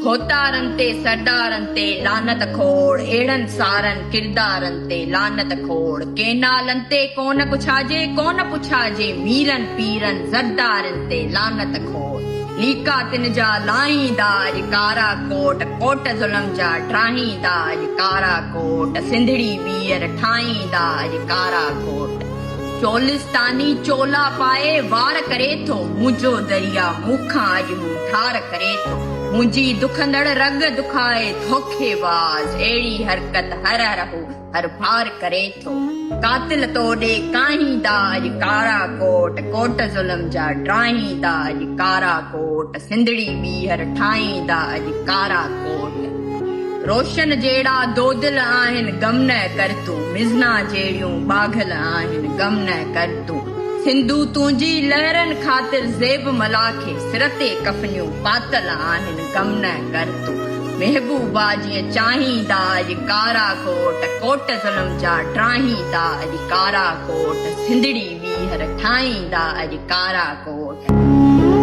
खोतारन ते सरदारन ते लानत खोड़ एड़न सारन किरदारन ते लानत खोड़ के नालन ते कौन पुछाजे मीरन पीरन जद्दारन ते लानत खोड़ लीका तिन जा लाईंदाज कारा कोट ज़ुल्म जा ड्राहींदाज कारा कोट सिंधड़ी वीर ठाहींदाज कारा कोट चोलिस्तानी चोला पाए वार करे थो मुंहिंजो दरिया मूंखां अॼु मूं ठार करे थो मुंहिंजी दुखंदड़ रग दुखाए धोखेबाज़ अहिड़ी हरकत हर रहो हर भार करे थो कातिल तोड़े काहींदाज कारा कोट ज़ुल्म जा ड्राहींदाज कारा कोट सिंधड़ी ॿीहर ठाहींदाज कारा कोट रोशन जहिड़ा दोदिल आहिनि गम न कर तूं मिज़ना जहिड़ियूं बाघल आहिनि गम न कर तूं सिंधू तुंहिंजी लहरनि ख़ातिर ज़ेब मला खे सिर ते कफनियूं पातल आहिनि गम न कर तूं महबूबा जीअं चाहींदाज कारा कोट ज़ुल्म जा ड्राहींदाज कारा कोट सिंधड़ी वीहर ठाहींदाज कारा कोट